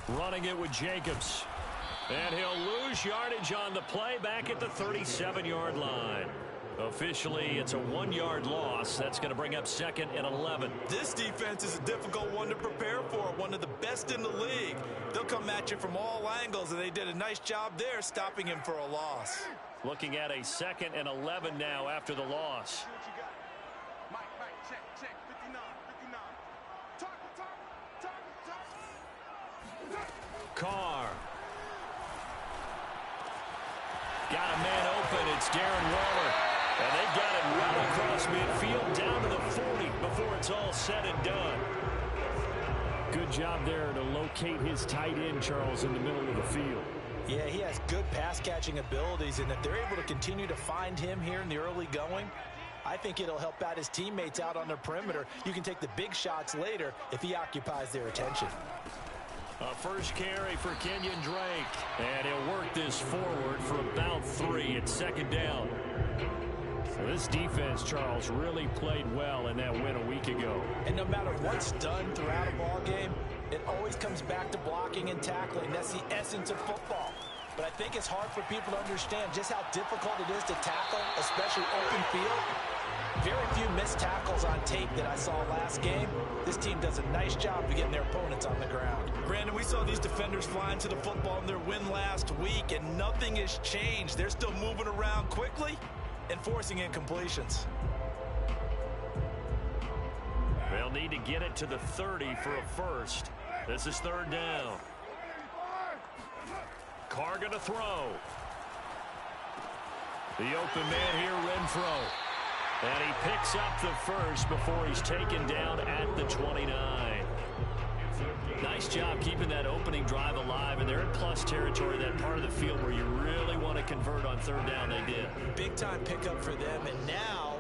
Running it with Jacobs. And he'll lose yardage on the play back at the 37-yard line. Officially, it's a 1-yard loss. That's going to bring up 2nd and 11. This defense is a difficult one to prepare for, one of the best in the league. They'll come at you from all angles, and they did a nice job there stopping him for a loss. Looking at a 2nd and 11 now after the loss. Carr. Got a man open. It's Darren Waller. And they got it right across midfield down to the 40 before it's all said and done. Good job there to locate his tight end, Charles, in the middle of the field. Yeah, he has good pass-catching abilities, and if they're able to continue to find him here in the early going, I think it'll help out his teammates out on the perimeter. You can take the big shots later if he occupies their attention. A first carry for Kenyon Drake. And he'll work this forward for about 3. It's 2nd down. So this defense, Charles, really played well in that win a week ago. And no matter what's done throughout a ball game, it always comes back to blocking and tackling. That's the essence of football. But I think it's hard for people to understand just how difficult it is to tackle, especially open field. Very few missed tackles on tape that I saw last game. This team does a nice job of getting their opponents on the ground. Brandon, we saw these defenders flying to the football in their win last week, and nothing has changed. They're still moving around quickly and forcing incompletions. They'll need to get it to the 30 for a first. This is 3rd down. Carr going to throw. The open man here, Renfro. And he picks up the first before he's taken down at the 29. Nice job keeping that opening drive alive, and they're in plus territory, that part of the field where you really want to convert on 3rd down. They did. Big-time pickup for them, and now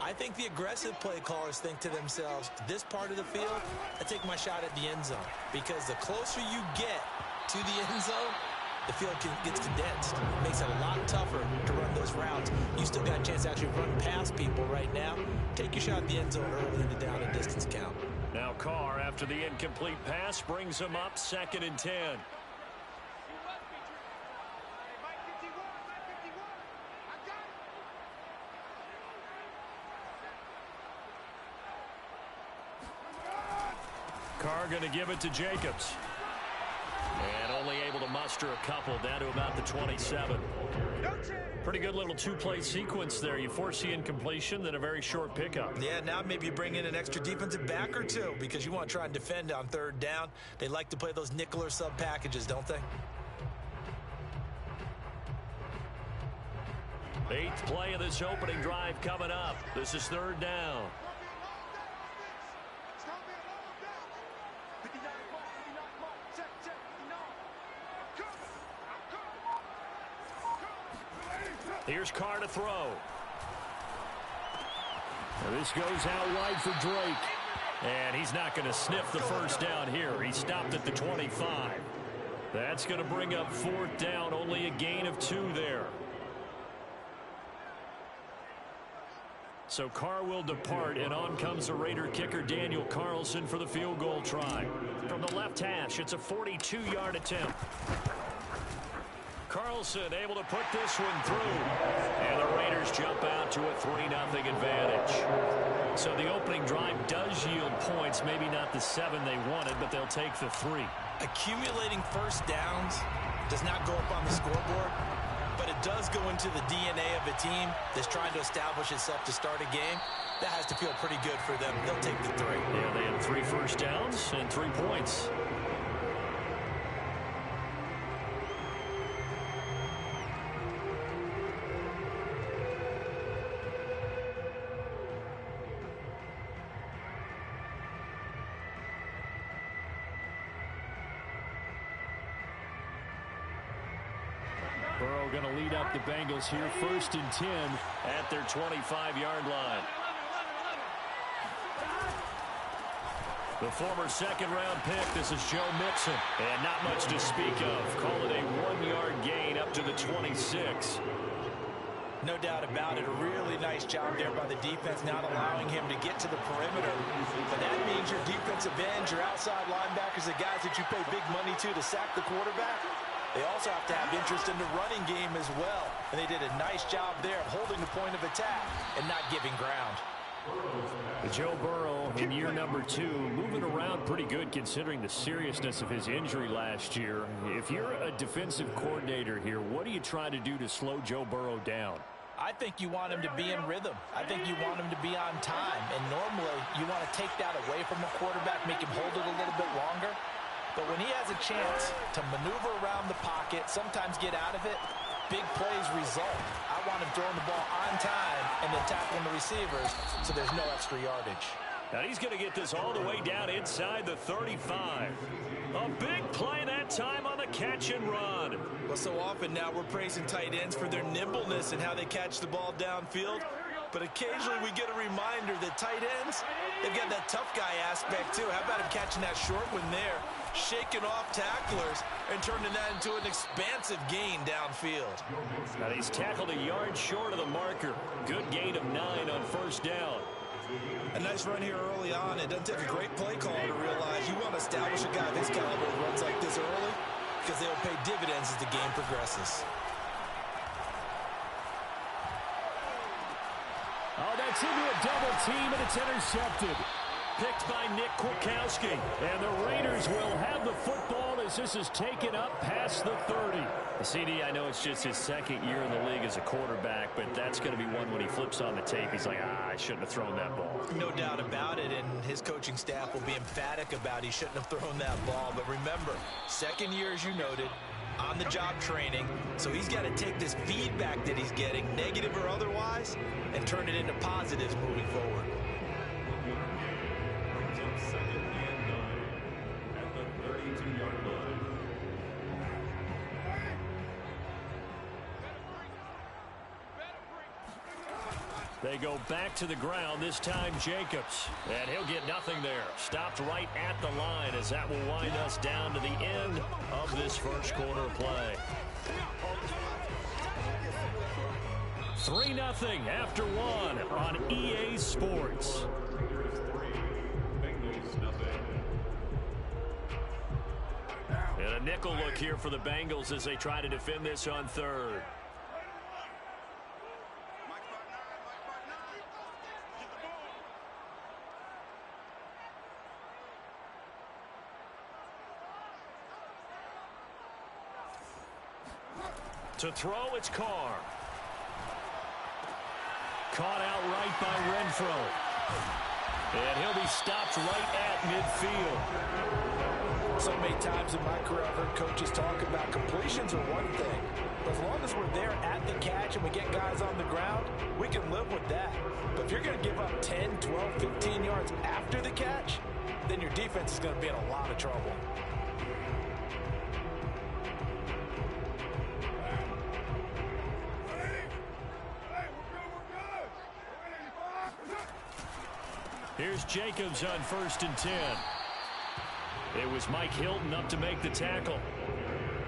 I think the aggressive play callers think to themselves, this part of the field, I take my shot at the end zone, because the closer you get to the end zone, the field gets condensed. It makes it a lot tougher to run those routes. You still got a chance to actually run past people right now. Take your shot at the end zone early in the down and distance count. Now Carr, after the incomplete pass, brings him up 2nd and 10. Carr going to give it to Jacobs. And only able to muster a couple, down to about the 27. Pretty good little 2-play sequence there. You force the incompletion, then a very short pickup. Yeah, now maybe you bring in an extra defensive back or two because you want to try and defend on 3rd down. They like to play those nickel or sub packages, don't they? 8th play of this opening drive coming up. This is 3rd down. Here's Carr to throw. Now this goes out wide for Drake. And he's not going to sniff the first down here. He stopped at the 25. That's going to bring up 4th down. Only a gain of 2 there. So Carr will depart, and on comes the Raider kicker Daniel Carlson for the field goal try. From the left hash, it's a 42-yard attempt. Carlson able to put this one through. And the Raiders jump out to a 3-0 advantage. So the opening drive does yield points. Maybe not the 7 they wanted, but they'll take the 3. Accumulating first downs does not go up on the scoreboard, but it does go into the DNA of a team that's trying to establish itself to start a game. That has to feel pretty good for them. They'll take the 3. Yeah, they had 3 first downs and 3 points. Burrow going to lead up the Bengals here, 1st and 10 at their 25-yard line. The former 2nd-round pick, this is Joe Mixon. And not much to speak of. Call it a 1-yard gain up to the 26. No doubt about it. A really nice job there by the defense, not allowing him to get to the perimeter. But that means your defensive ends, your outside linebackers, the guys that you pay big money to sack the quarterback, they also have to have interest in the running game as well. And they did a nice job there of holding the point of attack and not giving ground. Joe Burrow in year number 2, moving around pretty good considering the seriousness of his injury last year. If you're a defensive coordinator here, what do you try to do to slow Joe Burrow down? I think you want him to be in rhythm. I think you want him to be on time. And normally you want to take that away from a quarterback, make him hold it a little bit longer. But when he has a chance to maneuver around the pocket, sometimes get out of it, big plays result. I want him throwing the ball on time and then tackling the receivers so there's no extra yardage. Now he's going to get this all the way down inside the 35. A big play that time on the catch and run. Well, so often now we're praising tight ends for their nimbleness and how they catch the ball downfield. But occasionally we get a reminder that tight ends, they've got that tough guy aspect too. How about him catching that short one there, shaking off tacklers, and turning that into an expansive gain downfield. Now he's tackled a yard short of the marker. Good gain of 9 on first down. A nice run here early on. It doesn't take a great play caller to realize you want to establish a guy of his caliber who runs like this early because they'll pay dividends as the game progresses. Oh, that's into a double team, and it's intercepted. Picked by Nick Kwiatkowski. And the Raiders will have the football as this is taken up past the 30. CD, I know it's just his second year in the league as a quarterback, but that's going to be one when he flips on the tape. He's like, I shouldn't have thrown that ball. No doubt about it, and his coaching staff will be emphatic about he shouldn't have thrown that ball. But remember, second year, as you noted, on-the-job training, so he's got to take this feedback that he's getting, negative or otherwise, and turn it into positives moving forward. Second and 9 at the 32-yard line. They go back to the ground, this time Jacobs. And he'll get nothing there. Stopped right at the line as that will wind us down to the end of this first quarter play. 3-0 after 1 on EA Sports. And a nickel look here for the Bengals as they try to defend this on third. To throw, it's Carr. Caught outright by Renfro. And he'll be stopped right at midfield. So many times in my career I've heard coaches talk about completions are one thing. But as long as we're there at the catch and we get guys on the ground, we can live with that. But if you're going to give up 10, 12, 15 yards after the catch, then your defense is going to be in a lot of trouble. Here's Jacobs on 1st and 10. It was Mike Hilton up to make the tackle.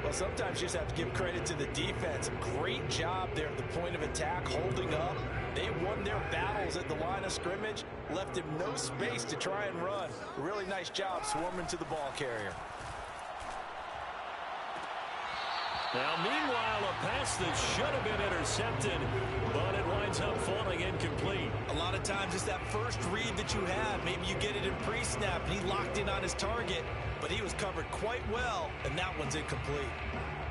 Well, sometimes you just have to give credit to the defense. Great job there at the point of attack, holding up. They won their battles at the line of scrimmage, left him no space to try and run. Really nice job swarming to the ball carrier. Now, meanwhile, a pass that should have been intercepted, but it winds up falling incomplete. A lot of times it's that first read that you have. Maybe you get it in pre-snap, and he locked in on his target, but he was covered quite well, and that one's incomplete.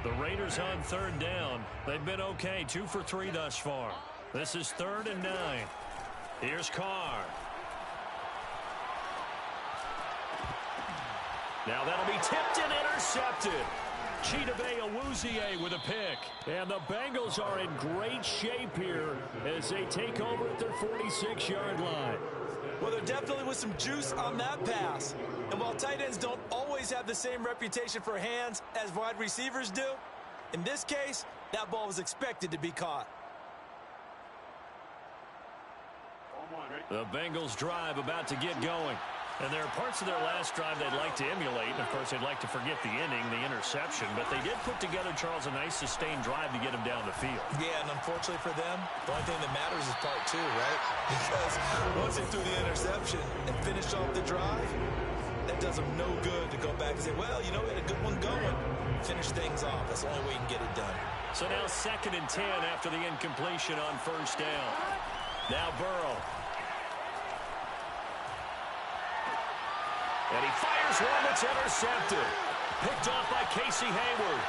The Raiders on 3rd down. They've been okay, 2 for 3 thus far. This is 3rd and 9. Here's Carr. Now that'll be tipped and intercepted. Chidobe Awuzie with a pick. And the Bengals are in great shape here as they take over at their 46-yard line. Well, there definitely was some juice on that pass. And while tight ends don't always have the same reputation for hands as wide receivers do, in this case, that ball was expected to be caught. The Bengals drive about to get going. And there are parts of their last drive they'd like to emulate. And, of course, they'd like to forget the inning, the interception. But they did put together, Charles, a nice sustained drive to get him down the field. Yeah, and unfortunately for them, the only thing that matters is part two, right? Because once they threw the interception and finished off the drive, that does them no good to go back and say, well, you know, we had a good one going. Finish things off. That's the only way you can get it done. So now 2nd and 10 after the incompletion on first down. Now Burrow. And he fires one that's intercepted. Picked off by Casey Hayward.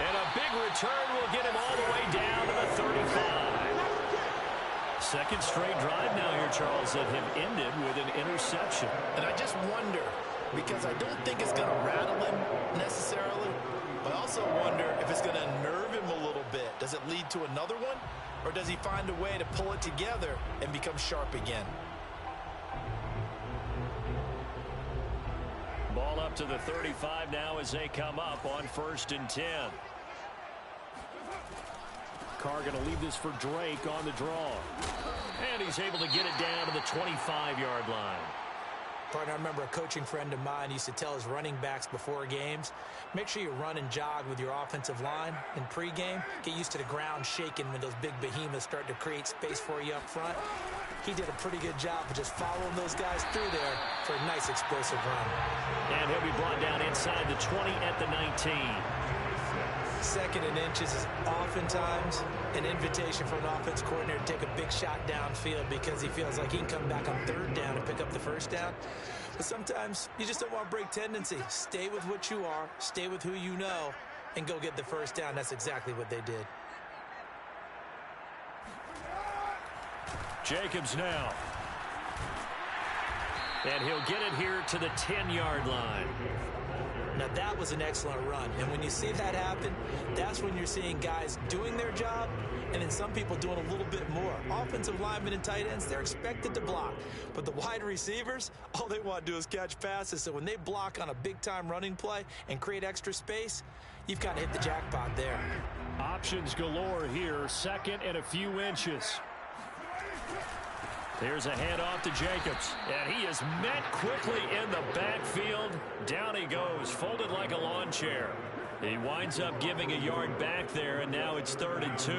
And a big return will get him all the way down to the 35. Second straight drive now here, Charles, that have ended with an interception. And I just wonder, because I don't think it's going to rattle him necessarily, but I also wonder if it's going to unnerve him a little bit. Does it lead to another one? Or does he find a way to pull it together and become sharp again? Ball up to the 35 now as they come up on 1st and 10. Carr going to leave this for Drake on the draw. And he's able to get it down to the 25-yard line. Partner, I remember a coaching friend of mine used to tell his running backs before games, make sure you run and jog with your offensive line in pregame. Get used to the ground shaking when those big behemoths start to create space for you up front. He did a pretty good job of just following those guys through there for a nice explosive run. And he'll be brought down inside the 20 at the 19. 2nd and inches is oftentimes an invitation for an offense coordinator to take a big shot downfield because he feels like he can come back on 3rd down and pick up the 1st down. But sometimes you just don't want to break tendency. Stay with what you are, stay with who you know, and go get the 1st down. That's exactly what they did. Jacobs now. And he'll get it here to the 10-yard line. Now, that was an excellent run. And when you see that happen, that's when you're seeing guys doing their job and then some people doing a little bit more. Offensive linemen and tight ends, they're expected to block. But the wide receivers, all they want to do is catch passes. So when they block on a big-time running play and create extra space, you've kind of hit the jackpot there. Options galore here. 2nd and a few inches. Here's a handoff to Jacobs. And he is met quickly in the backfield. Down he goes, folded like a lawn chair. He winds up giving a yard back there, and now it's 3rd and 2.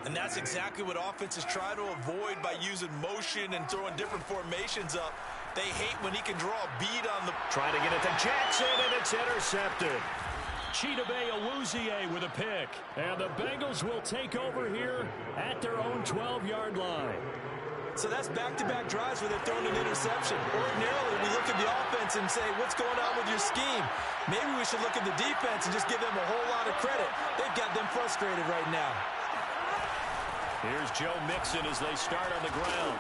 And that's exactly what offenses try to avoid by using motion and throwing different formations up. They hate when he can draw a bead on the... Trying to get it to Jackson, and it's intercepted. Chidobe Awuzie with a pick. And the Bengals will take over here at their own 12-yard line. So that's back-to-back drives where they're throwing an interception. Ordinarily, we look at the offense and say, what's going on with your scheme? Maybe we should look at the defense and just give them a whole lot of credit. They've got them frustrated right now. Here's Joe Mixon as they start on the ground.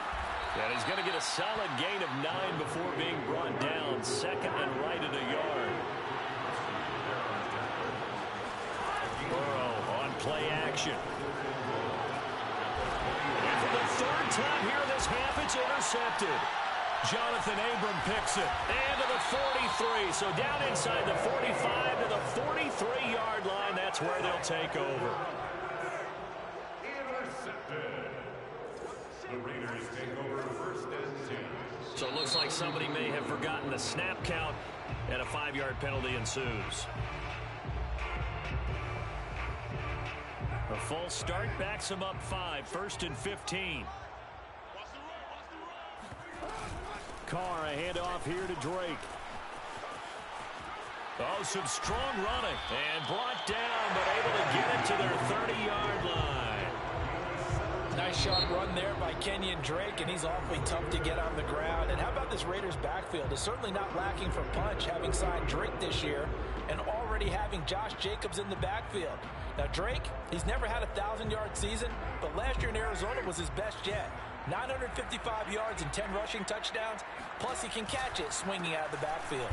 And he's going to get a solid gain of 9 before being brought down. 2nd and right at a yard. Burrow on play action. For the 3rd time here this half, it's intercepted. Jonathan Abram picks it. And to the 43. So down inside the 45 to the 43-yard line. That's where they'll take over. Intercepted. The Raiders take over 1st and 10. So it looks like somebody may have forgotten the snap count, and a 5-yard penalty ensues. A full start backs him up 5, 1st and 15. Carr, a handoff here to Drake. Oh, some strong running. And brought down, but able to get it to their 30-yard line. Nice shot run there by Kenyon Drake, and he's awfully tough to get on the ground. And how about this Raiders backfield? It's certainly not lacking for punch, having signed Drake this year and already having Josh Jacobs in the backfield. Now, Drake, he's never had a 1,000-yard season, but last year in Arizona was his best yet. 955 yards and 10 rushing touchdowns, plus he can catch it swinging out of the backfield.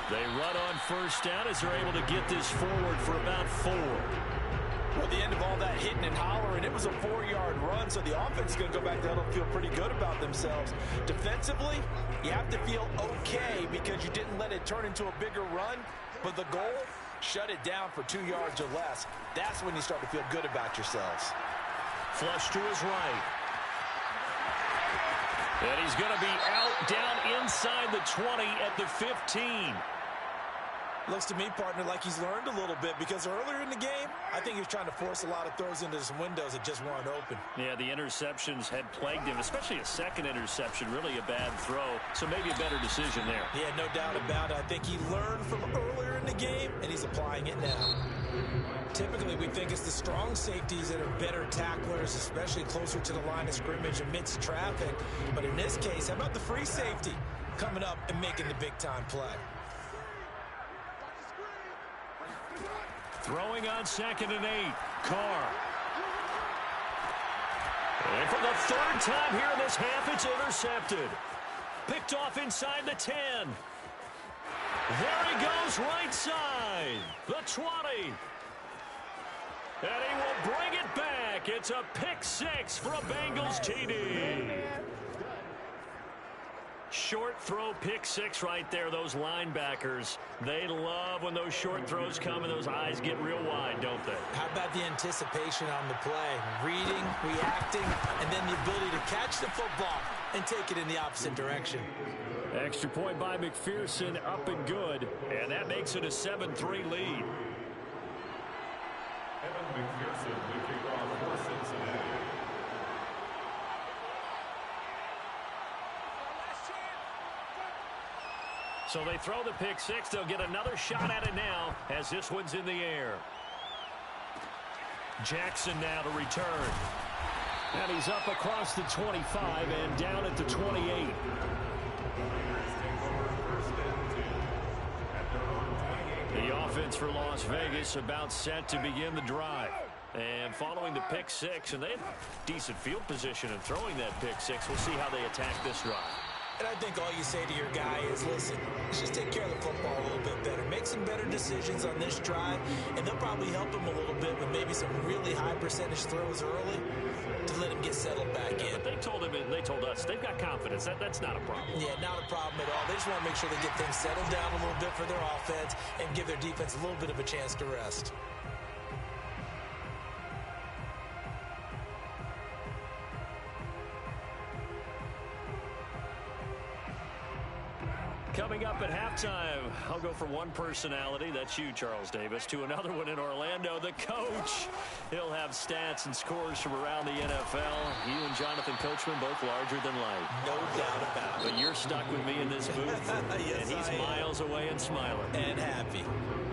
They run on 1st down as they're able to get this forward for about 4. Well, at the end of all that hitting and hollering, it was a 4-yard run, so the offense is going to go back there and feel pretty good about themselves. Defensively, you have to feel okay because you didn't let it turn into a bigger run, but the goal, shut it down for 2 yards or less. That's when you start to feel good about yourselves. Flush to his right. And he's going to be out down inside the 20 at the 15. Looks to me, partner, like he's learned a little bit because earlier in the game, I think he was trying to force a lot of throws into some windows that just weren't open. Yeah, the interceptions had plagued him, especially a second interception, really a bad throw. So maybe a better decision there. Yeah, no doubt about it. I think he learned from earlier in the game, and he's applying it now. Typically, we think it's the strong safeties that are better tacklers, especially closer to the line of scrimmage amidst traffic. But in this case, how about the free safety coming up and making the big-time play? Throwing on 2nd and 8. Carr. And for the third time here in this half, it's intercepted. Picked off inside the 10. There he goes right side. The 20. And he will bring it back. It's a pick 6 for a Bengals TD. Short throw, pick 6 right there. Those linebackers, they love when those short throws come and those eyes get real wide, don't they? How about the anticipation on the play? Reading, reacting, and then the ability to catch the football and take it in the opposite direction. Extra point by McPherson, up and good. And that makes it a 7-3 lead. Evan McPherson will kick off for Cincinnati. So they throw the pick 6. They'll get another shot at it now as this one's in the air. Jackson now to return. And he's up across the 25 and down at the 28. The offense for Las Vegas about set to begin the drive. And following the pick 6, and they have decent field position in throwing that pick 6. We'll see how they attack this drive. And I think all you say to your guy is, listen, let's just take care of the football a little bit better. Make some better decisions on this drive, and they'll probably help him a little bit with maybe some really high percentage throws early to let him get settled back in. But they told him, and they told us, they've got confidence. That's not a problem. Yeah, not a problem at all. They just want to make sure they get things settled down a little bit for their offense and give their defense a little bit of a chance to rest. Coming up at halftime, I'll go from one personality, that's you, Charles Davis, to another one in Orlando, the coach. He'll have stats and scores from around the NFL. You and Jonathan Coachman, both larger than life. No doubt about it. But you're stuck with me in this booth, yes, and he's miles away and smiling. And happy.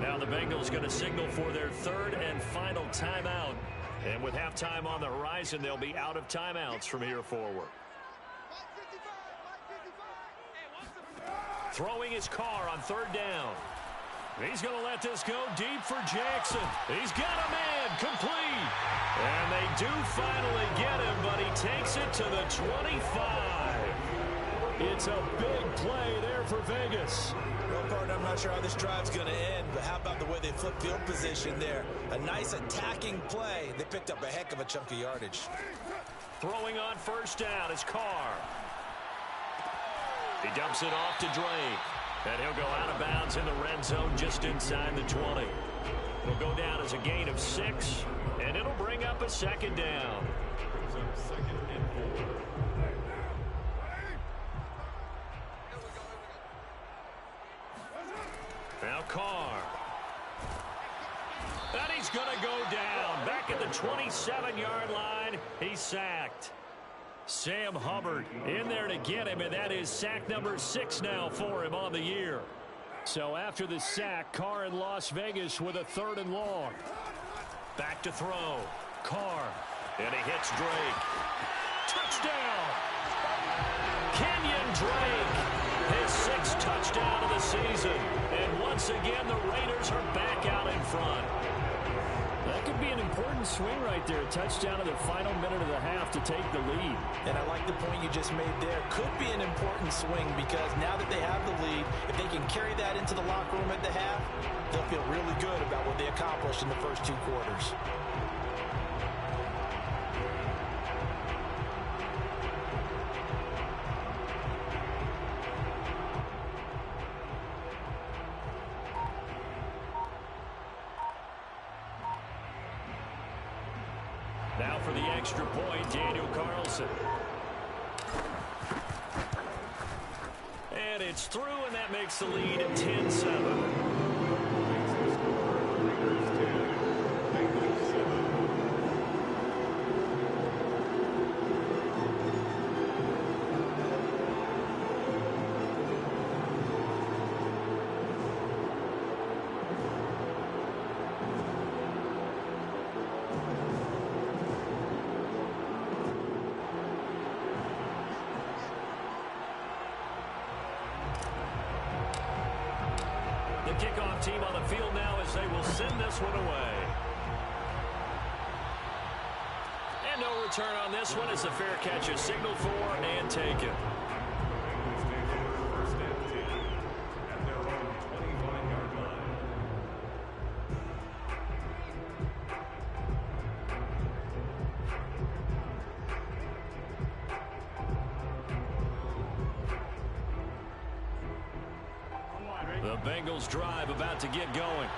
Now the Bengals going to signal for their third and final timeout. And with halftime on the horizon, they'll be out of timeouts from here forward. Throwing his car on 3rd down. He's going to let this go deep for Jackson. He's got a man complete. And they do finally get him, but he takes it to the 25. It's a big play there for Vegas. Well, partner, I'm not sure how this drive's going to end, but how about the way they flip field position there? A nice attacking play. They picked up a heck of a chunk of yardage. Throwing on 1st down is Carr. He dumps it off to Drake. And he'll go out of bounds in the red zone just inside the 20. It'll go down as a gain of 6, and it'll bring up a 2nd down. Brings up 2nd and 4. Now Carr. And he's going to go down. Back at the 27-yard line. He's sacked. Sam Hubbard in there to get him, and that is sack number 6 now for him on the year. So after the sack, Carr in Las Vegas with a 3rd and long. Back to throw. Carr. And he hits Drake. Touchdown! Kenyon Drake. His 6th touchdown of the season. And once again, the Raiders are back out in front. That could be an important swing right there. A touchdown in the final minute of the half to take the lead. And I like the point you just made there. Could be an important swing because now that they have the lead, if they can carry that into the locker room at the half, they'll feel really good about what they accomplished in the first 2 quarters. Now for the extra point, Daniel Carlson. And it's through, and that makes the lead 10-7. The kickoff team on the field now as they will send this one away. And no return on this one as the fair catch is signaled for and taken. First and 10 at their own 25-yard line. The Bengals drive about to get going.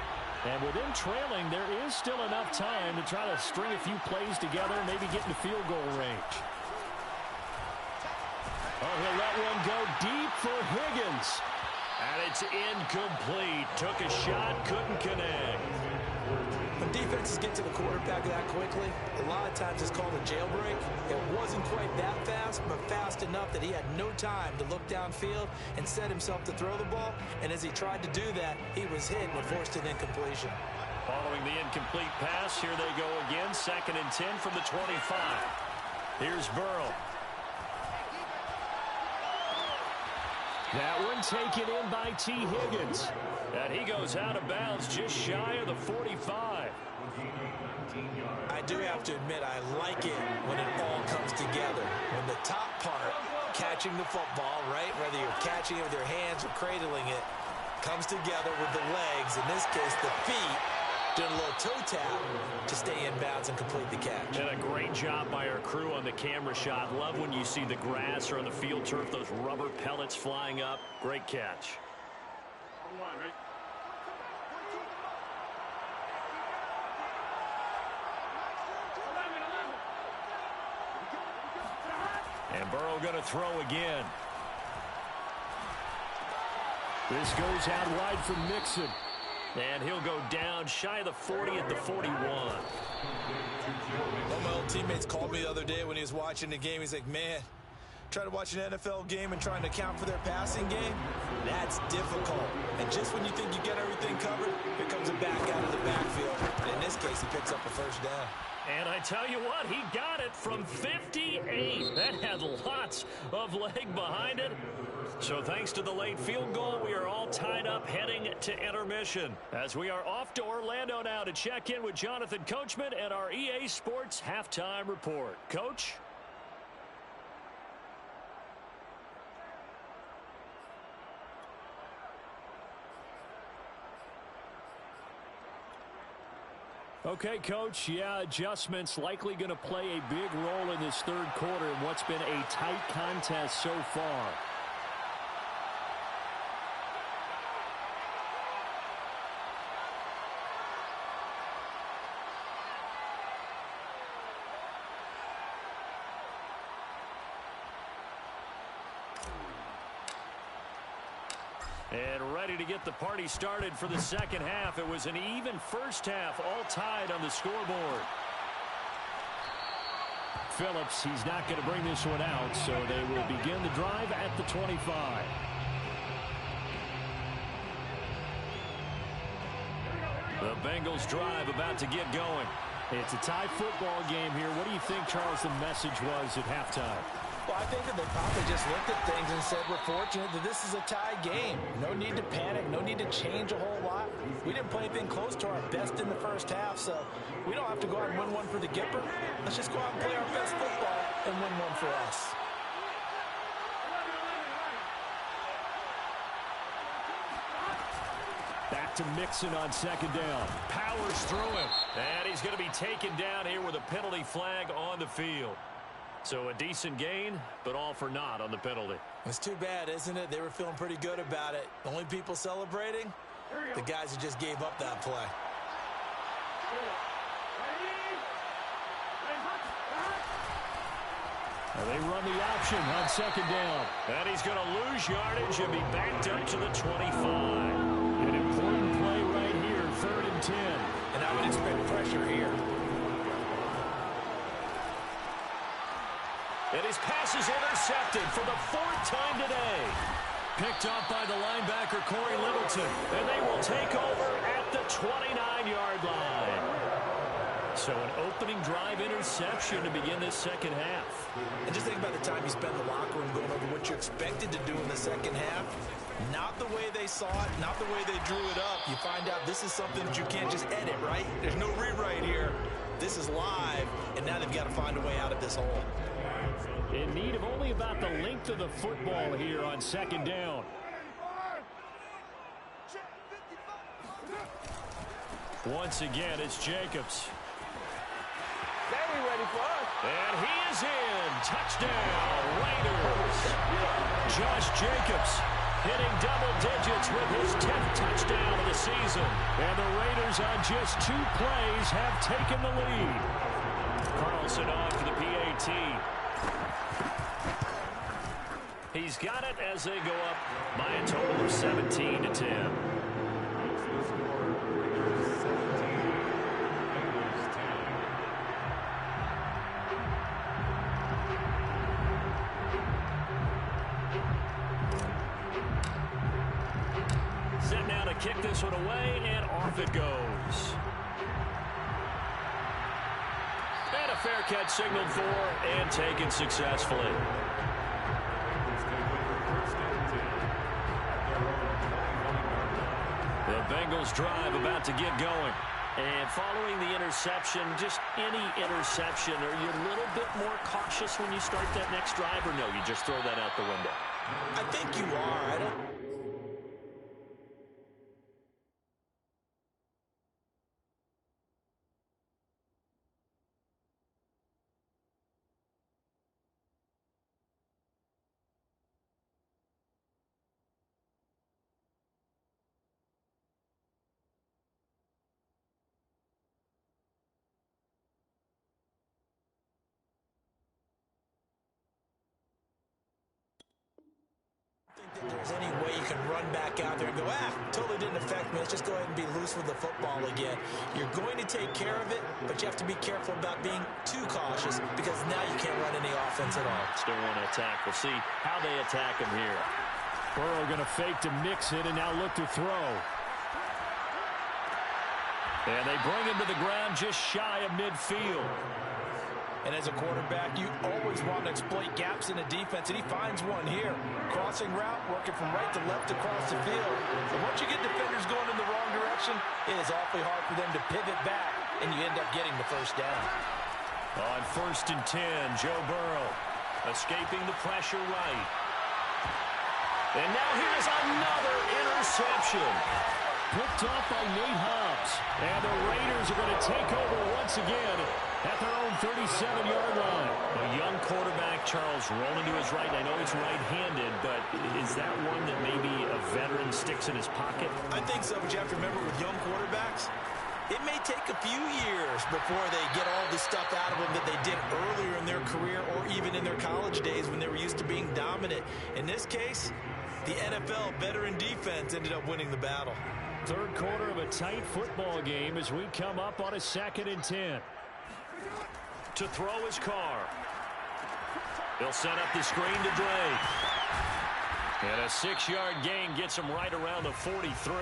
And with them trailing, there is still enough time to try to string a few plays together, maybe get into field goal range. Oh, he'll let one go deep for Higgins. And it's incomplete. Took a shot, couldn't connect. When defenses get to the quarterback that quickly, a lot of times it's called a jailbreak. It wasn't quite that fast, but fast enough that he had no time to look downfield and set himself to throw the ball. And as he tried to do that, he was hit and forced an incompletion. Following the incomplete pass, here they go again. 2nd and 10 from the 25. Here's Burrow. That one taken in by T. Higgins. And he goes out of bounds just shy of the 45. I do have to admit, I like it when it all comes together. When the top part, catching the football, right, whether you're catching it with your hands or cradling it, comes together with the legs, in this case the feet, doing a little toe tap to stay in bounds and complete the catch. Did a great job by our crew on the camera shot. Love when you see the grass or on the field turf, those rubber pellets flying up. Great catch. And Burrow going to throw again. This goes out wide for Mixon. And he'll go down shy of the 40 at the 41. One of my old teammates called me the other day when he was watching the game. He's like, man, trying to watch an NFL game and trying to account for their passing game, that's difficult. And just when you think you get everything covered, here comes a back out of the backfield. And in this case, he picks up a first down. And I tell you what, he got it from 58. That had lots of leg behind it. So thanks to the late field goal, we are all tied up heading to intermission. As we are off to Orlando now to check in with Jonathan Coachman and our EA Sports Halftime Report. Coach? Okay, Coach, yeah, adjustments likely going to play a big role in this third quarter in what's been a tight contest so far. And ready to get the party started for the second half. It was an even first half, all tied on the scoreboard. Phillips, he's not going to bring this one out, so they will begin the drive at the 25. The Bengals drive about to get going. It's a tie football game here. What do you think, Charles, the message was at halftime? Well, I think that they probably just looked at things and said, we're fortunate that this is a tie game. No need to panic. No need to change a whole lot. We didn't play anything close to our best in the first half, so we don't have to go out and win one for the Gipper. Let's just go out and play our best football and win one for us. Back to Mixon on second down. Powers through him. And he's going to be taken down here with a penalty flag on the field. So a decent gain, but all for naught on the penalty. It's too bad, isn't it? They were feeling pretty good about it. The only people celebrating, the guys who just gave up that play. And they run the option on second down. And he's going to lose yardage and be backed up to the 25. An important play right here, 3rd and 10. And I would expect pressure here. And his pass is intercepted for the 4th time today. Picked off by the linebacker, Corey Littleton. And they will take over at the 29-yard line. So an opening drive interception to begin this second half. And just think about the time you spend in the locker room going over what you expected to do in the second half. Not the way they saw it, not the way they drew it up. You find out this is something that you can't just edit, right? There's no rewrite here. This is live, and now they've got to find a way out of this hole. In need of only about the length of the football here on second down. Once again, it's Jacobs. And he is in. Touchdown, Raiders. Josh Jacobs hitting double digits with his 10th touchdown of the season. And the Raiders on just 2 plays have taken the lead. Carlson off to the PAT. He's got it as they go up by a total of 17-10. Set now to kick this one away, and off it goes. And a fair catch signaled for and taken successfully. The Bengals drive about to get going. And following the interception, just any interception, are you a little bit more cautious when you start that next drive, or no, you just throw that out the window? I think you are. I don't... There's any way you can run back out there and go, totally didn't affect me. Let's just go ahead and be loose with the football again. You're going to take care of it, but you have to be careful about being too cautious because now you can't run any offense at all. Still want to attack. We'll see how they attack him here. Burrow going to fake to mix it and now look to throw. And they bring him to the ground just shy of midfield. And as a quarterback, you always want to exploit gaps in the defense, and he finds one here. Crossing route, working from right to left across the field. And once you get defenders going in the wrong direction, it is awfully hard for them to pivot back, and you end up getting the first down. On 1st and 10, Joe Burrow escaping the pressure right. And now here's another interception. Picked off by Nate Hobbs. And the Raiders are going to take over once again at their own 37-yard line. A young quarterback, Charles, rolling to his right. I know he's right-handed, but is that one that maybe a veteran sticks in his pocket? I think so, but you have to remember with young quarterbacks, it may take a few years before they get all the stuff out of them that they did earlier in their career or even in their college days when they were used to being dominant. In this case, the NFL veteran defense ended up winning the battle. Third quarter of a tight football game as we come up on a 2nd and 10. To throw his Carr. He'll set up the screen to Drake. And a 6-yard gain gets him right around the 43.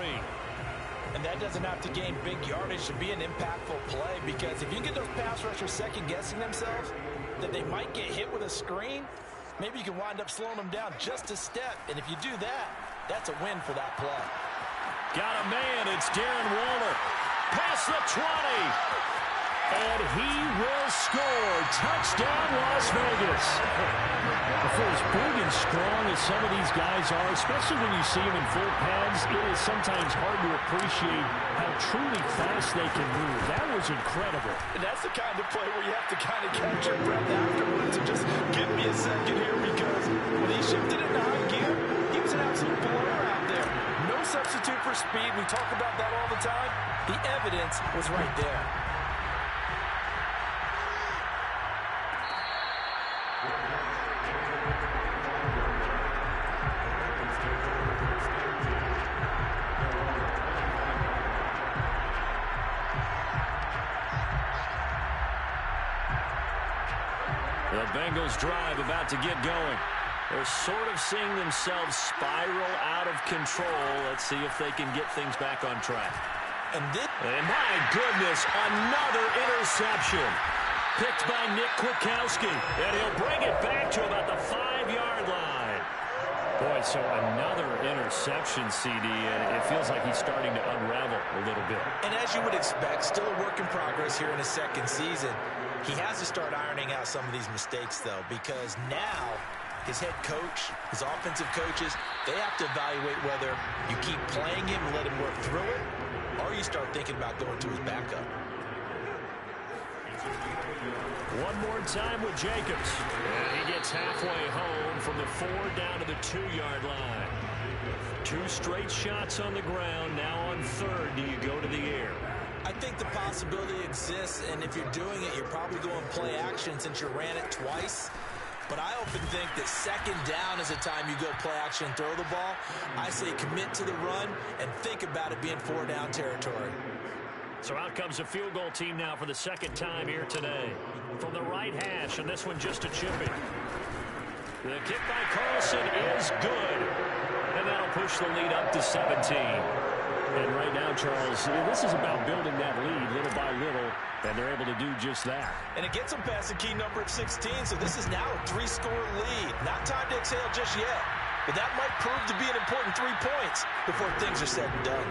And that doesn't have to gain big yardage to be an impactful play, because if you get those pass rushers second-guessing themselves that they might get hit with a screen, maybe you can wind up slowing them down just a step. And if you do that, that's a win for that play. Got a man. It's Darren Waller. Past the 20. And he will score. Touchdown, Las Vegas. For as big and strong as some of these guys are, especially when you see them in full pads, it is sometimes hard to appreciate how truly fast they can move. That was incredible. And that's the kind of play where you have to kind of catch your breath afterwards and just give me a second here, because when he shifted into high gear, he was an absolute blur out there. No substitute for speed. We talk about that all the time. The evidence was right there. The Bengals drive about to get going. They're sort of seeing themselves spiral out of control. Let's see if they can get things back on track. And my goodness, another interception. Picked by Nick Kwiatkowski. And he'll bring it back to about the 5-yard line. Boy, so another interception, CD, and it feels like he's starting to unravel a little bit. And as you would expect, still a work in progress here in his second season. He has to start ironing out some of these mistakes, though, because now his head coach, his offensive coaches, they have to evaluate whether you keep playing him and let him work through it, or you start thinking about going to his backup. One more time with Jacobs. And he gets halfway home from the 4 down to the 2-yard line. 2 straight shots on the ground. Now on 3rd, do you go to the air? I think the possibility exists, and if you're doing it, you're probably going play action since you ran it twice. But I often think that 2nd down is a time you go play action and throw the ball. I say commit to the run and think about it being 4-down territory. So out comes a field goal team now for the 2nd time here today. From the right hash, and this one just a chipping. The kick by Carlson is good. And that'll push the lead up to 17. And right now, Charles, this is about building that lead little by little, and they're able to do just that. And it gets them past the key number of 16, so this is now a 3-score lead. Not time to exhale just yet, but that might prove to be an important 3 points before things are said and done.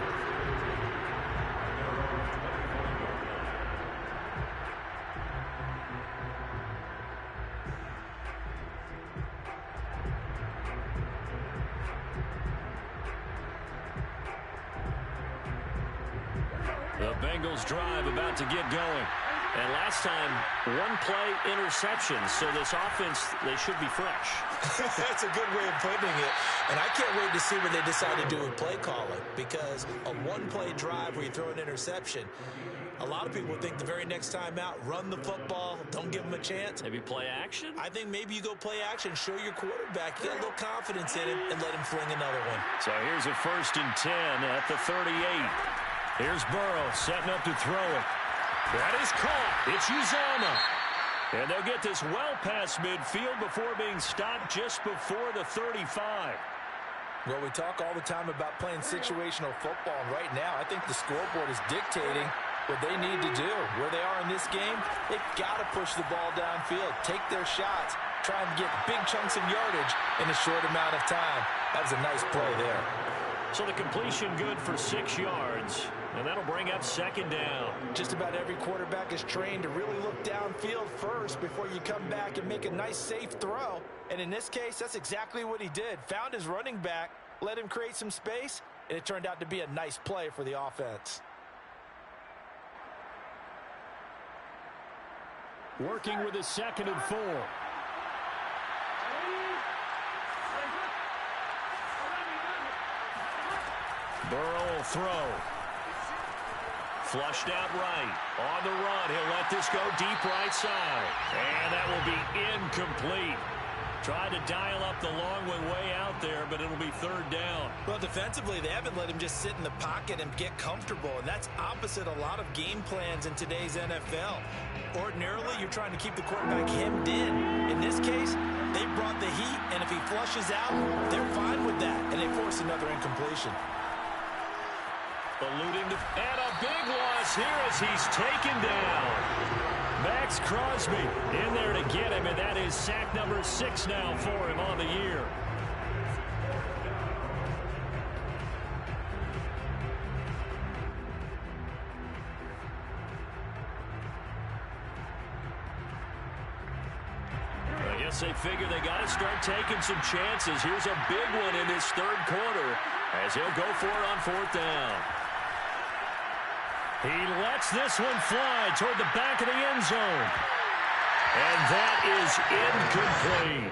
The Bengals drive about to get going. And last time, 1-play interception. So this offense, they should be fresh. That's a good way of putting it. And I can't wait to see what they decide to do with play calling. Because a 1-play drive where you throw an interception, a lot of people think the very next time out, run the football, don't give them a chance. Maybe play action? I think maybe you go play action, show your quarterback, get a little confidence in him, and let him fling another one. So here's a 1st and 10 at the 38. Here's Burrow setting up to throw it. That is caught. It's Uzomah. And they'll get this well past midfield before being stopped just before the 35. Well, we talk all the time about playing situational football, and right now I think the scoreboard is dictating what they need to do. Where they are in this game, they've got to push the ball downfield, take their shots, try and get big chunks of yardage in a short amount of time. That was a nice play there. So the completion good for 6 yards, and that'll bring up 2nd down. Just about every quarterback is trained to really look downfield first before you come back and make a nice, safe throw. And in this case, that's exactly what he did. Found his running back, let him create some space, and it turned out to be a nice play for the offense. Working with a 2nd and 4. Burrow will throw. Flushed out right. On the run. He'll let this go deep right side. And that will be incomplete. Tried to dial up the long one way out there, but it'll be 3rd down. Well, defensively, they haven't let him just sit in the pocket and get comfortable, and that's opposite a lot of game plans in today's NFL. Ordinarily, you're trying to keep the quarterback hemmed in. In this case, they brought the heat, and if he flushes out, they're fine with that, and they force another incompletion. Eluding and a big loss here as he's taken down. Max Crosby in there to get him, and that is sack number 6 now for him on the year. I guess they figure they got to start taking some chances. Here's a big one in this 3rd quarter as he'll go for it on 4th down. He lets this one fly toward the back of the end zone. And that is incomplete.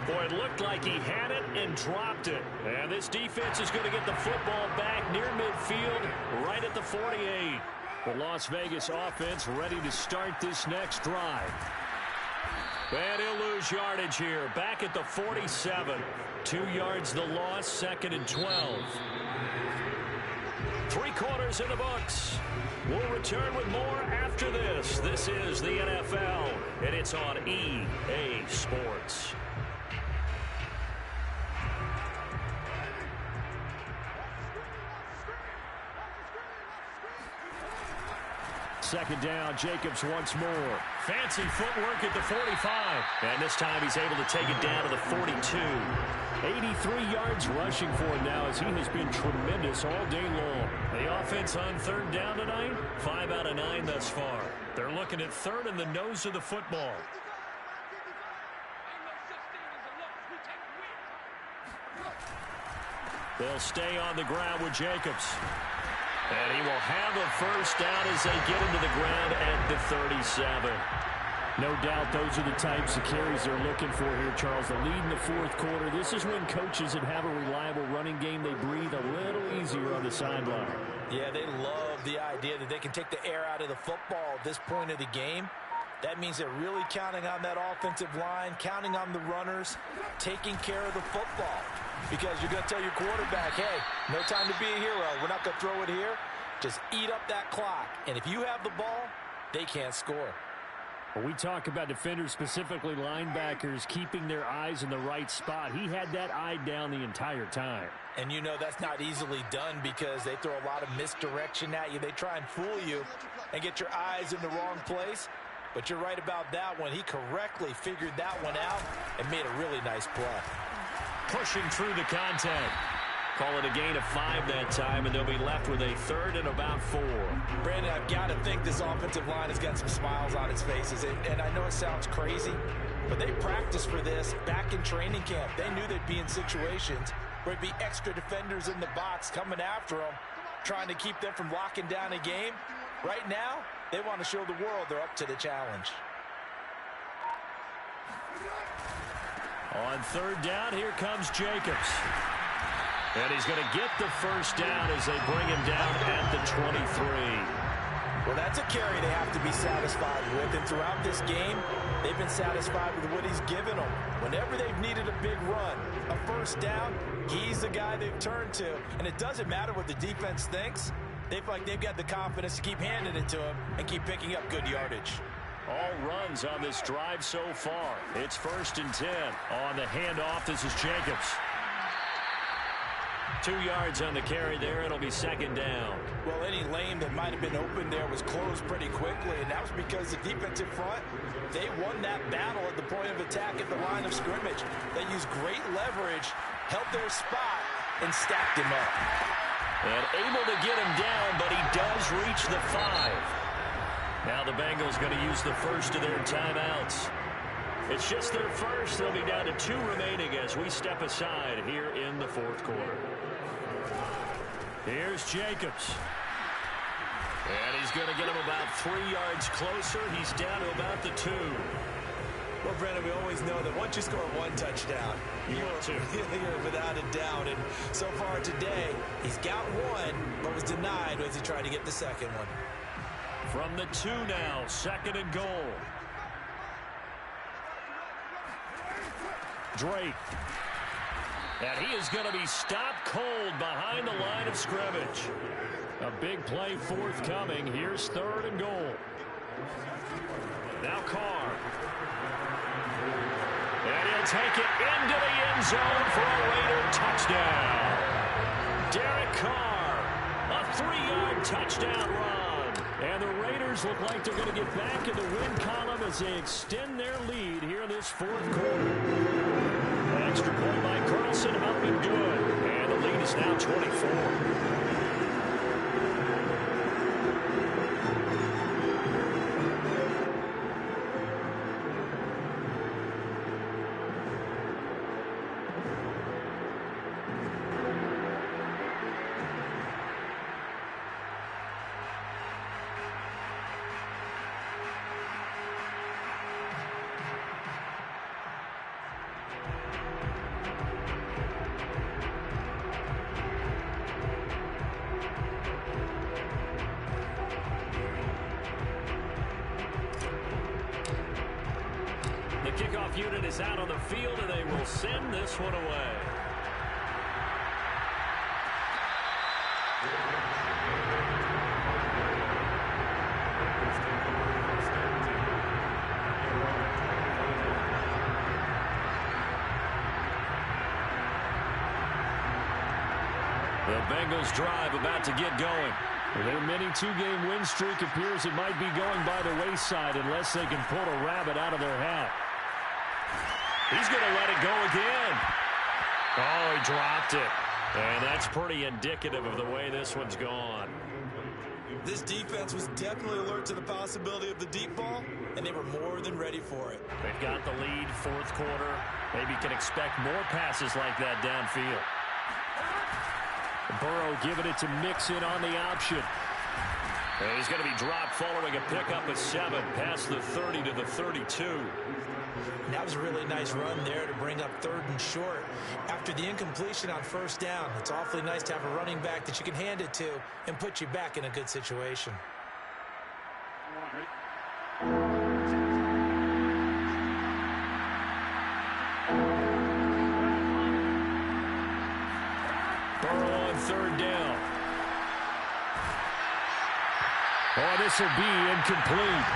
Boy, it looked like he had it and dropped it. And this defense is going to get the football back near midfield, right at the 48. The Las Vegas offense ready to start this next drive. And he'll lose yardage here. Back at the 47. 2 yards the loss, 2nd and 12. 3 quarters in the books. We'll return with more after this. This is the NFL, and it's on EA Sports. Second down, Jacobs once more. Fancy footwork at the 45. And this time he's able to take it down to the 42. 83 yards rushing for him now as he has been tremendous all day long. The offense on 3rd down tonight, 5 out of 9 thus far. They're looking at 3rd in the nose of the football. They'll stay on the ground with Jacobs. And he will have a first down as they get him to the ground at the 37. No doubt those are the types of carries they're looking for here, Charles. The lead in the 4th quarter. This is when coaches that have a reliable running game, they breathe a little easier on the sideline. Yeah, they love the idea that they can take the air out of the football at this point of the game. That means they're really counting on that offensive line, counting on the runners, taking care of the football. Because you're going to tell your quarterback, hey, no time to be a hero. We're not going to throw it here. Just eat up that clock. And if you have the ball, they can't score. When we talk about defenders, specifically linebackers, keeping their eyes in the right spot, he had that eye down the entire time. And you know that's not easily done because they throw a lot of misdirection at you. They try and fool you and get your eyes in the wrong place. But you're right about that one. He correctly figured that one out and made a really nice play. Pushing through the contact. Call it a gain of 5 that time, and they'll be left with a 3rd and about 4. Brandon, I've got to think this offensive line has got some smiles on its faces. And I know it sounds crazy, but they practiced for this back in training camp. They knew they'd be in situations where it'd be extra defenders in the box coming after them, trying to keep them from locking down a game. Right now, they want to show the world they're up to the challenge. On 3rd down, here comes Jacobs. And he's going to get the first down as they bring him down at the 23. Well, that's a carry they have to be satisfied with. And throughout this game, they've been satisfied with what he's given them. Whenever they've needed a big run, a first down, he's the guy they've turned to. And it doesn't matter what the defense thinks. They feel like they've got the confidence to keep handing it to him and keep picking up good yardage. All runs on this drive so far. It's 1st and 10. On the handoff, this is Jacobs. 2 yards on the carry there. It'll be 2nd down. Well, any lane that might have been open there was closed pretty quickly, and that was because the defensive front, they won that battle at the point of attack at the line of scrimmage. They used great leverage, held their spot, and stacked him up. And able to get him down, but he does reach the 5. Now the Bengals going to use the first of their timeouts. It's just their first. They'll be down to 2 remaining as we step aside here in the 4th quarter. Here's Jacobs. And he's going to get him about 3 yards closer. He's down to about the 2. Well, Brandon, we always know that once you score 1 touchdown, you're without a doubt. And so far today, he's got 1, but was denied as he tried to get the second one. From the 2 now, 2nd and goal. Drake. And he is going to be stopped cold behind the line of scrimmage. A big play forthcoming. Here's 3rd and goal. Now Carr. And he'll take it into the end zone for a Raider touchdown. Derek Carr, a 3-yard touchdown run. And the Raiders look like they're going to get back in the win column as they extend their lead here in this 4th quarter. An extra point by Carlson up and good. And the lead is now 24. Kickoff unit is out on the field, and they will send this one away. The Bengals drive about to get going. Their mini two-game win streak appears it might be going by the wayside unless they can pull a rabbit out of their hat. He's going to let it go again. Oh, he dropped it. And that's pretty indicative of the way this one's gone. This defense was definitely alert to the possibility of the deep ball, and they were more than ready for it. They've got the lead, fourth quarter. Maybe can expect more passes like that downfield. Burrow giving it to Mixon on the option. And he's going to be dropped following a pickup of 7 past the 30 to the 32. And that was a really nice run there to bring up 3rd and short. After the incompletion on 1st down, it's awfully nice to have a running back that you can hand it to and put you back in a good situation. Burrow on 3rd down. Oh, this will be incomplete.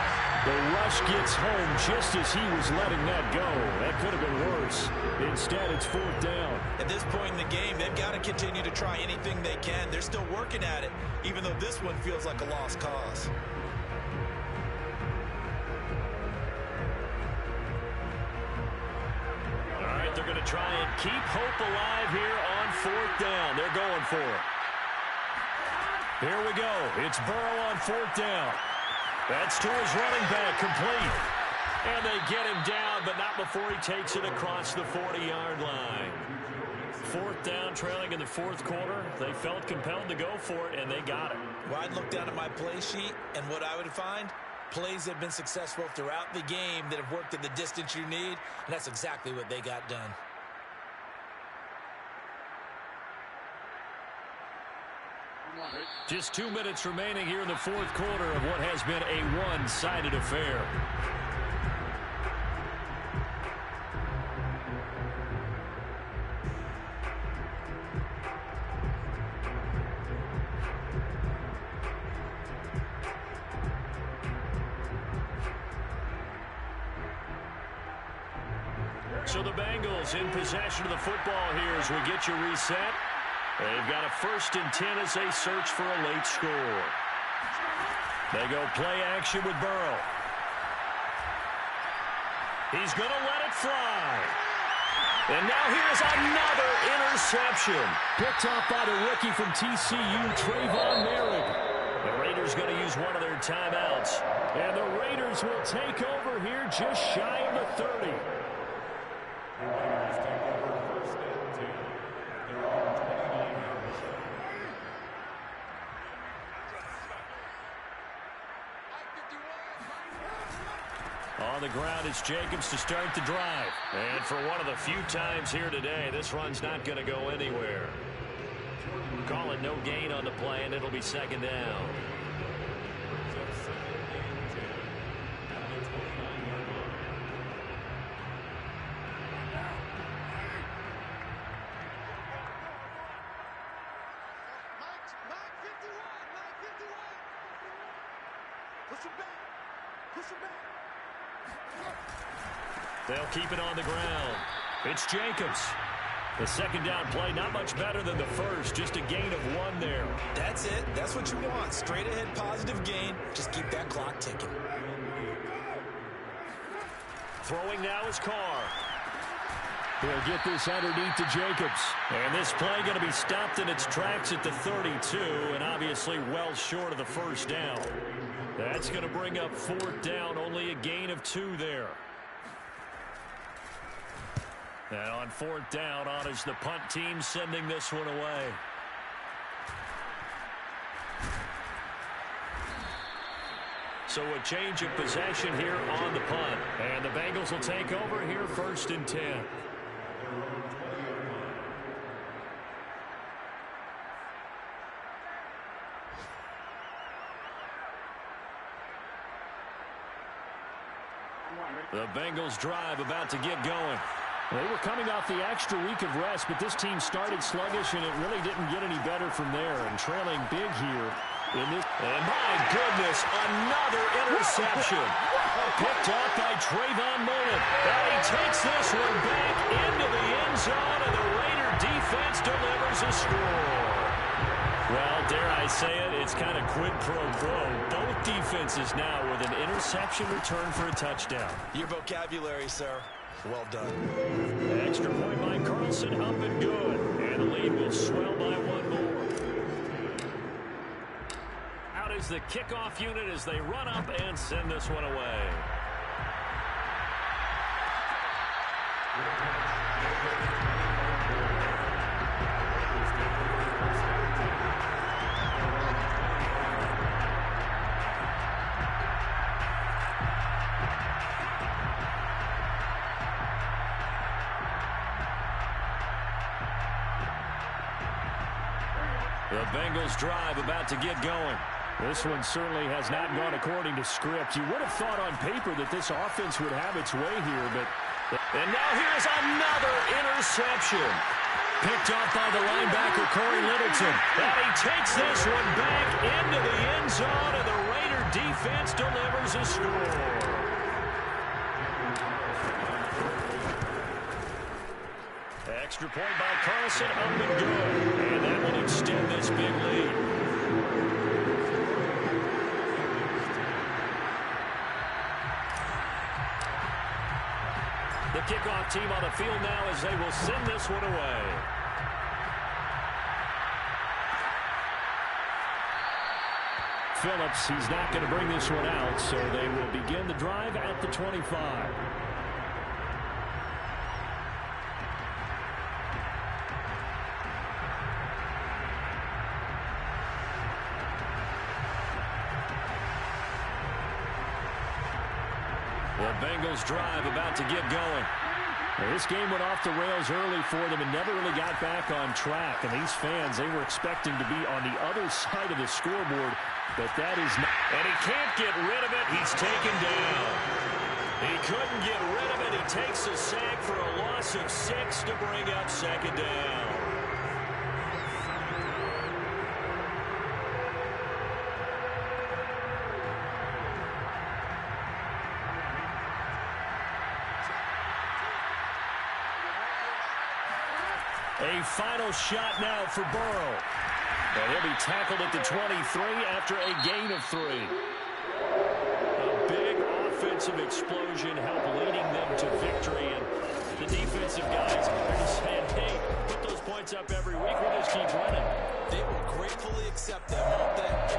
The rush gets home just as he was letting that go. That could have been worse. Instead, it's 4th down. At this point in the game, they've got to continue to try anything they can. They're still working at it, even though this one feels like a lost cause. All right, they're going to try and keep hope alive here on 4th down. They're going for it. Here we go. It's Burrow on 4th down. That's to his running back, complete. And they get him down, but not before he takes it across the 40-yard line. 4th down, trailing in the 4th quarter. They felt compelled to go for it, and they got it. Well, I'd look down at my play sheet, and what I would find, plays that have been successful throughout the game that have worked in the distance you need, and that's exactly what they got done. Just 2 minutes remaining here in the 4th quarter of what has been a one-sided affair. So the Bengals in possession of the football here as we get you reset. They've got a 1st and 10 as they search for a late score. They go play action with Burrow. He's going to let it fly. And now here's another interception. Picked off by the rookie from TCU, Trayvon Merrick. The Raiders going to use one of their timeouts. And the Raiders will take over here just shy of the 30. On the ground is Jacobs to start the drive. And for one of the few times here today, this run's not going to go anywhere. Call it no gain on the play, and it'll be 2nd down. They'll keep it on the ground. It's Jacobs. The 2nd down play, not much better than the first, just a gain of 1 there. That's it. That's what you want. Straight ahead positive gain. Just keep that clock ticking. Throwing now is Carr. He'll get this underneath to Jacobs. And this play going to be stopped in its tracks at the 32, and obviously well short of the 1st down. That's going to bring up 4th down, only a gain of 2 there. And on 4th down, on is the punt team sending this one away. So a change of possession here on the punt. And the Bengals will take over here 1st and 10. The Bengals drive about to get going. They were coming off the extra week of rest, but this team started sluggish, and it really didn't get any better from there. And trailing big here in this. And my goodness, another interception. Picked off by Trayvon Mullen. And he takes this one back into the end zone, and the Raider defense delivers a score. I say it, it's kind of quid pro quo. Both defenses now with an interception return for a touchdown. Your vocabulary, sir. Well done. Extra point by Carlson, up and good. And the lead will swell by one more. Out is the kickoff unit as they run up and send this one away. The Bengals drive about to get going. This one certainly has not gone according to script. You would have thought on paper that this offense would have its way here, but... And now here's another interception. Picked off by the linebacker, Corey Littleton. And he takes this one back into the end zone, and the Raider defense delivers a score. Extra point by Carlson, up and good. And that will extend this big lead. The kickoff team on the field now as they will send this one away. Phillips, he's not going to bring this one out, so they will begin the drive at the 25. The Bengals drive about to get going. Well, this game went off the rails early for them and never really got back on track. And these fans, they were expecting to be on the other side of the scoreboard, but that is not. And he can't get rid of it. He's taken down. He couldn't get rid of it. He takes a sack for a loss of 6 to bring up second down. A final shot now for Burrow. And he'll be tackled at the 23 after a gain of 3. A big offensive explosion helped leading them to victory. And the defensive guys are just saying, hey, put those points up every week. We'll just keep running. They will gratefully accept them, won't they?